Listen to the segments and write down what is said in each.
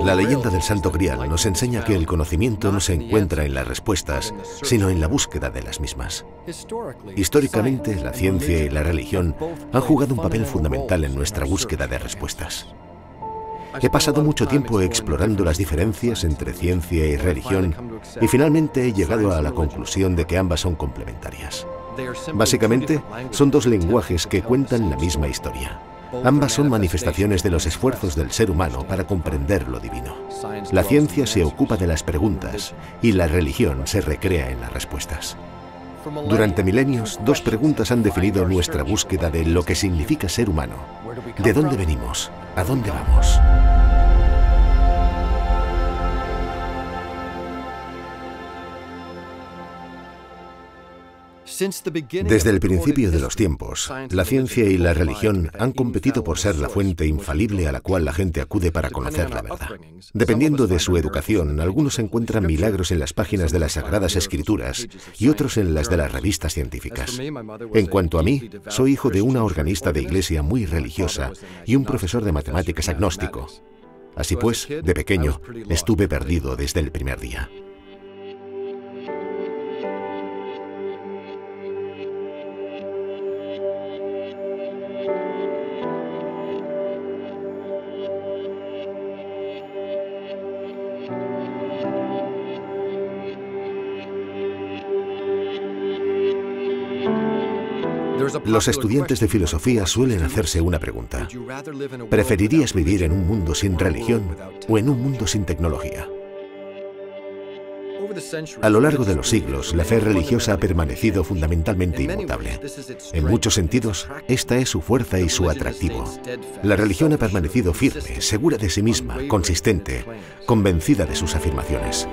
La leyenda del Santo Grial nos enseña que el conocimiento no se encuentra en las respuestas, sino en la búsqueda de las mismas. Históricamente, la ciencia y la religión han jugado un papel fundamental en nuestra búsqueda de respuestas. He pasado mucho tiempo explorando las diferencias entre ciencia y religión y finalmente he llegado a la conclusión de que ambas son complementarias. Básicamente, son dos lenguajes que cuentan la misma historia. Ambas son manifestaciones de los esfuerzos del ser humano para comprender lo divino. La ciencia se ocupa de las preguntas y la religión se recrea en las respuestas. Durante milenios, dos preguntas han definido nuestra búsqueda de lo que significa ser humano. ¿De dónde venimos? ¿A dónde vamos? Desde el principio de los tiempos, la ciencia y la religión han competido por ser la fuente infalible a la cual la gente acude para conocer la verdad. Dependiendo de su educación, algunos encuentran milagros en las páginas de las Sagradas Escrituras y otros en las de las revistas científicas. En cuanto a mí, soy hijo de una organista de iglesia muy religiosa y un profesor de matemáticas agnóstico. Así pues, de pequeño, estuve perdido desde el primer día. Los estudiantes de filosofía suelen hacerse una pregunta. ¿Preferirías vivir en un mundo sin religión o en un mundo sin tecnología? A lo largo de los siglos, la fe religiosa ha permanecido fundamentalmente inmutable. En muchos sentidos, esta es su fuerza y su atractivo. La religión ha permanecido firme, segura de sí misma, consistente, convencida de sus afirmaciones.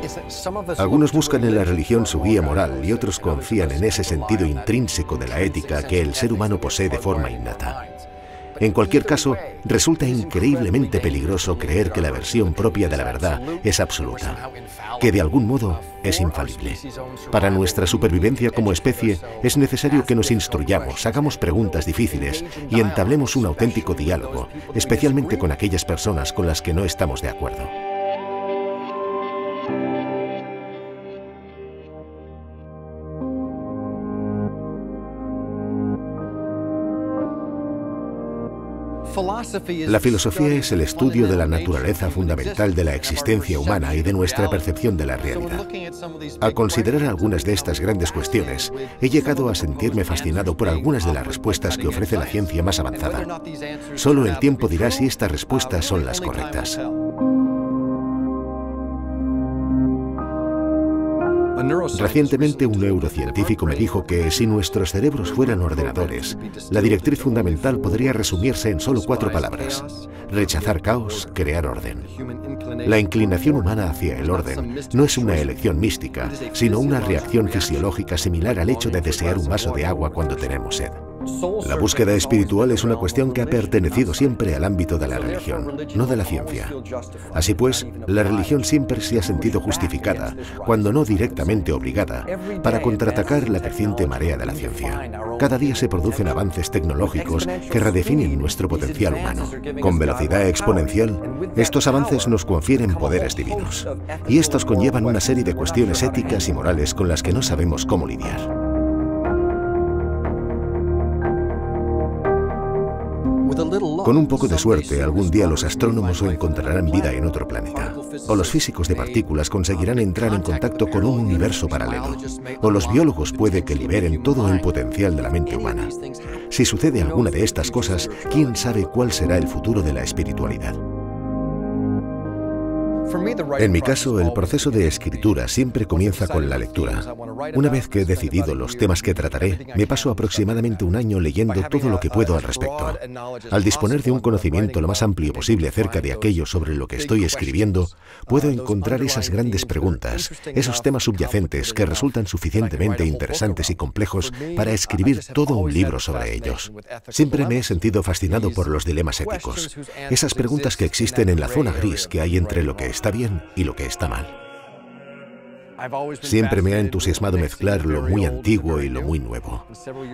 Algunos buscan en la religión su guía moral y otros confían en ese sentido intrínseco de la ética que el ser humano posee de forma innata. En cualquier caso, resulta increíblemente peligroso creer que la versión propia de la verdad es absoluta, que de algún modo es infalible. Para nuestra supervivencia como especie, es necesario que nos instruyamos, hagamos preguntas difíciles y entablemos un auténtico diálogo, especialmente con aquellas personas con las que no estamos de acuerdo. La filosofía es el estudio de la naturaleza fundamental de la existencia humana y de nuestra percepción de la realidad. Al considerar algunas de estas grandes cuestiones, he llegado a sentirme fascinado por algunas de las respuestas que ofrece la ciencia más avanzada. Solo el tiempo dirá si estas respuestas son las correctas. Recientemente un neurocientífico me dijo que si nuestros cerebros fueran ordenadores, la directriz fundamental podría resumirse en solo 4 palabras: rechazar caos, crear orden. La inclinación humana hacia el orden no es una elección mística, sino una reacción fisiológica similar al hecho de desear un vaso de agua cuando tenemos sed. La búsqueda espiritual es una cuestión que ha pertenecido siempre al ámbito de la religión, no de la ciencia. Así pues, la religión siempre se ha sentido justificada, cuando no directamente obligada, para contraatacar la creciente marea de la ciencia. Cada día se producen avances tecnológicos que redefinen nuestro potencial humano. Con velocidad exponencial, estos avances nos confieren poderes divinos. Y estos conllevan una serie de cuestiones éticas y morales con las que no sabemos cómo lidiar. Con un poco de suerte, algún día los astrónomos encontrarán vida en otro planeta. O los físicos de partículas conseguirán entrar en contacto con un universo paralelo. O los biólogos puede que liberen todo el potencial de la mente humana. Si sucede alguna de estas cosas, ¿quién sabe cuál será el futuro de la espiritualidad? En mi caso, el proceso de escritura siempre comienza con la lectura. Una vez que he decidido los temas que trataré, me paso aproximadamente un año leyendo todo lo que puedo al respecto. Al disponer de un conocimiento lo más amplio posible acerca de aquello sobre lo que estoy escribiendo, puedo encontrar esas grandes preguntas, esos temas subyacentes que resultan suficientemente interesantes y complejos para escribir todo un libro sobre ellos. Siempre me he sentido fascinado por los dilemas éticos, esas preguntas que existen en la zona gris que hay entre lo que está bien y lo que está mal. Siempre me ha entusiasmado mezclar lo muy antiguo y lo muy nuevo.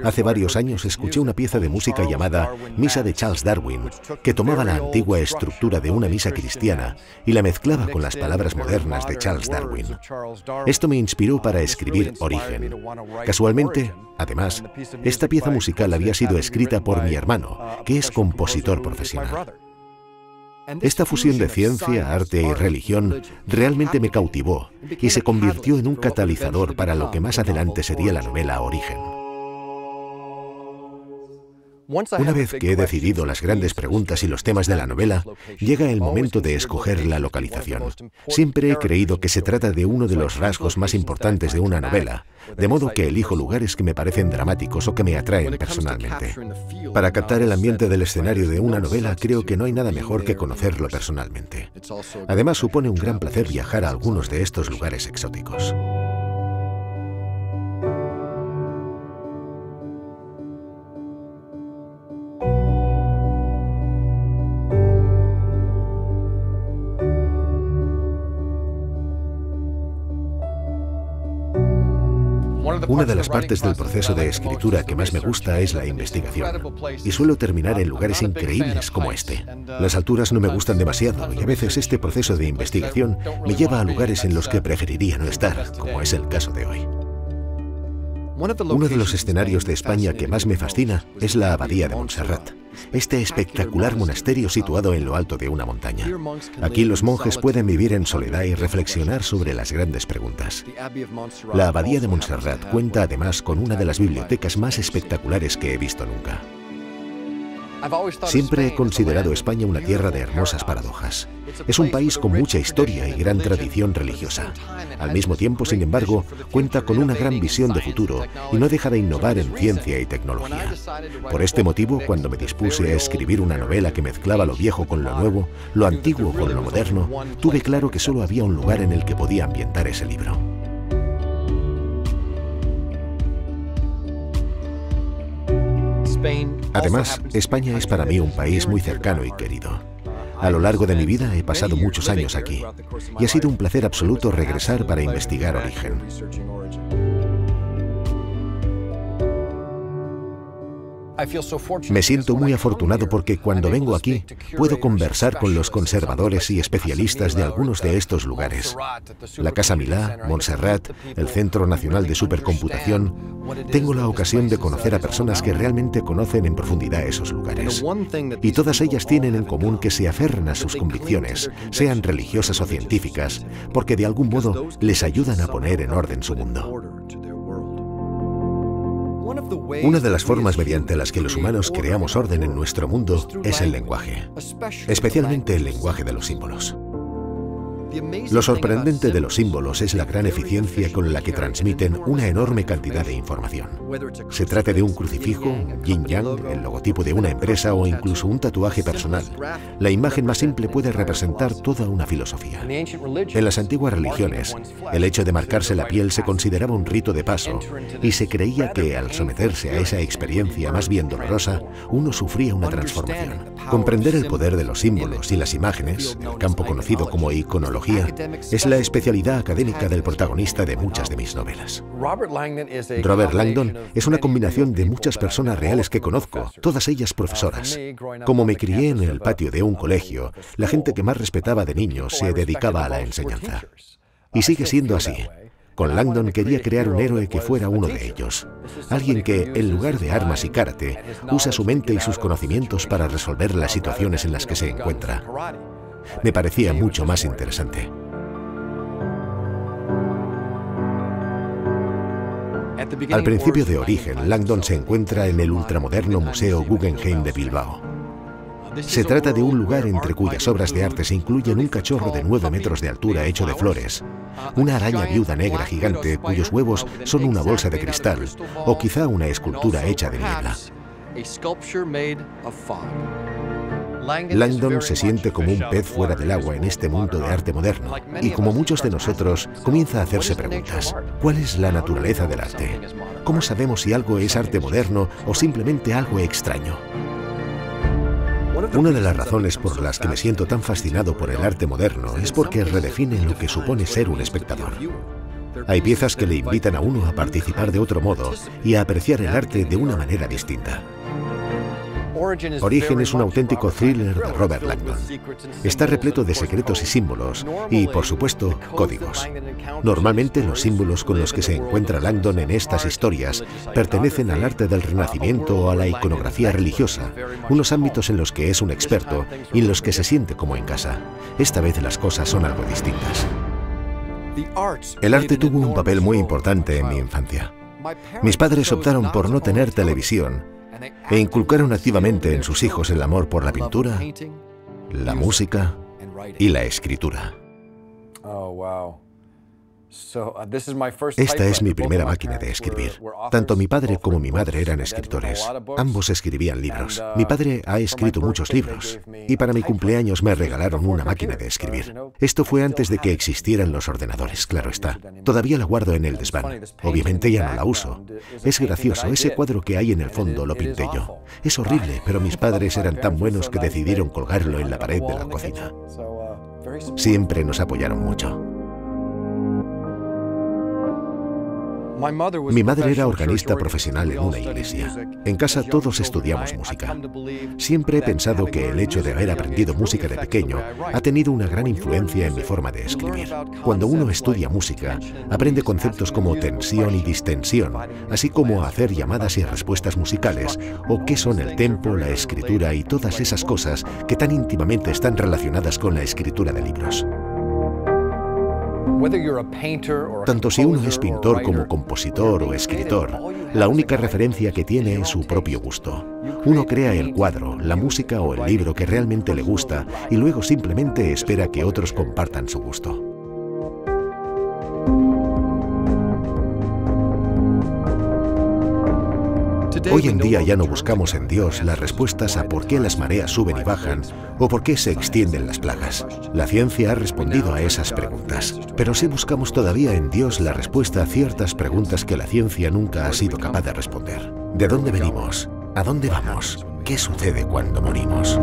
Hace varios años escuché una pieza de música llamada Misa de Charles Darwin, que tomaba la antigua estructura de una misa cristiana y la mezclaba con las palabras modernas de Charles Darwin. Esto me inspiró para escribir Origen. Casualmente, además, esta pieza musical había sido escrita por mi hermano, que es compositor profesional. Esta fusión de ciencia, arte y religión realmente me cautivó y se convirtió en un catalizador para lo que más adelante sería la novela Origen. Una vez que he decidido las grandes preguntas y los temas de la novela, llega el momento de escoger la localización. Siempre he creído que se trata de uno de los rasgos más importantes de una novela, de modo que elijo lugares que me parecen dramáticos o que me atraen personalmente. Para captar el ambiente del escenario de una novela, creo que no hay nada mejor que conocerlo personalmente. Además, supone un gran placer viajar a algunos de estos lugares exóticos. Una de las partes del proceso de escritura que más me gusta es la investigación, y suelo terminar en lugares increíbles como este. Las alturas no me gustan demasiado, y a veces este proceso de investigación me lleva a lugares en los que preferiría no estar, como es el caso de hoy. Uno de los escenarios de España que más me fascina es la Abadía de Montserrat, este espectacular monasterio situado en lo alto de una montaña. Aquí los monjes pueden vivir en soledad y reflexionar sobre las grandes preguntas. La Abadía de Montserrat cuenta además con una de las bibliotecas más espectaculares que he visto nunca. Siempre he considerado España una tierra de hermosas paradojas. Es un país con mucha historia y gran tradición religiosa. Al mismo tiempo, sin embargo, cuenta con una gran visión de futuro y no deja de innovar en ciencia y tecnología. Por este motivo, cuando me dispuse a escribir una novela que mezclaba lo viejo con lo nuevo, lo antiguo con lo moderno, tuve claro que solo había un lugar en el que podía ambientar ese libro. Además, España es para mí un país muy cercano y querido. A lo largo de mi vida he pasado muchos años aquí, y ha sido un placer absoluto regresar para investigar Origen. Me siento muy afortunado porque cuando vengo aquí puedo conversar con los conservadores y especialistas de algunos de estos lugares. La Casa Milà, Montserrat, el Centro Nacional de Supercomputación. Tengo la ocasión de conocer a personas que realmente conocen en profundidad esos lugares. Y todas ellas tienen en común que se aferran a sus convicciones, sean religiosas o científicas, porque de algún modo les ayudan a poner en orden su mundo. Una de las formas mediante las que los humanos creamos orden en nuestro mundo es el lenguaje, especialmente el lenguaje de los símbolos. Lo sorprendente de los símbolos es la gran eficiencia con la que transmiten una enorme cantidad de información. Se trate de un crucifijo, un yin-yang, el logotipo de una empresa o incluso un tatuaje personal. La imagen más simple puede representar toda una filosofía. En las antiguas religiones, el hecho de marcarse la piel se consideraba un rito de paso y se creía que al someterse a esa experiencia más bien dolorosa, uno sufría una transformación. Comprender el poder de los símbolos y las imágenes, el campo conocido como iconología, es la especialidad académica del protagonista de muchas de mis novelas. Robert Langdon es una combinación de muchas personas reales que conozco, todas ellas profesoras. Como me crié en el patio de un colegio, la gente que más respetaba de niño se dedicaba a la enseñanza. Y sigue siendo así. Con Langdon quería crear un héroe que fuera uno de ellos. Alguien que, en lugar de armas y karate, usa su mente y sus conocimientos para resolver las situaciones en las que se encuentra. Me parecía mucho más interesante. Al principio de Origen, Langdon se encuentra en el ultramoderno Museo Guggenheim de Bilbao. Se trata de un lugar entre cuyas obras de arte se incluyen un cachorro de 9 metros de altura hecho de flores, una araña viuda negra gigante cuyos huevos son una bolsa de cristal, o quizá una escultura hecha de niebla. Langdon se siente como un pez fuera del agua en este mundo de arte moderno, y como muchos de nosotros, comienza a hacerse preguntas. ¿Cuál es la naturaleza del arte? ¿Cómo sabemos si algo es arte moderno o simplemente algo extraño? Una de las razones por las que me siento tan fascinado por el arte moderno es porque redefine lo que supone ser un espectador. Hay piezas que le invitan a uno a participar de otro modo y a apreciar el arte de una manera distinta. Origen es un auténtico thriller de Robert Langdon. Está repleto de secretos y símbolos y, por supuesto, códigos. Normalmente los símbolos con los que se encuentra Langdon en estas historias pertenecen al arte del Renacimiento o a la iconografía religiosa, unos ámbitos en los que es un experto y en los que se siente como en casa. Esta vez las cosas son algo distintas. El arte tuvo un papel muy importante en mi infancia. Mis padres optaron por no tener televisión e inculcaron activamente en sus hijos el amor por la pintura, la música y la escritura. Esta es mi primera máquina de escribir. Tanto mi padre como mi madre eran escritores. Ambos escribían libros. Mi padre ha escrito muchos libros y para mi cumpleaños me regalaron una máquina de escribir. Esto fue antes de que existieran los ordenadores, claro está. Todavía la guardo en el desván. Obviamente ya no la uso. Es gracioso, ese cuadro que hay en el fondo lo pinté yo. Es horrible, pero mis padres eran tan buenos que decidieron colgarlo en la pared de la cocina. Siempre nos apoyaron mucho. Mi madre era organista profesional en una iglesia. En casa todos estudiamos música. Siempre he pensado que el hecho de haber aprendido música de pequeño ha tenido una gran influencia en mi forma de escribir. Cuando uno estudia música, aprende conceptos como tensión y distensión, así como a hacer llamadas y respuestas musicales, o qué son el tempo, la escritura y todas esas cosas que tan íntimamente están relacionadas con la escritura de libros. Tanto si uno es pintor como compositor o escritor, la única referencia que tiene es su propio gusto. Uno crea el cuadro, la música o el libro que realmente le gusta y luego simplemente espera que otros compartan su gusto. Hoy en día ya no buscamos en Dios las respuestas a por qué las mareas suben y bajan o por qué se extienden las plagas. La ciencia ha respondido a esas preguntas, pero sí buscamos todavía en Dios la respuesta a ciertas preguntas que la ciencia nunca ha sido capaz de responder. ¿De dónde venimos? ¿A dónde vamos? ¿Qué sucede cuando morimos?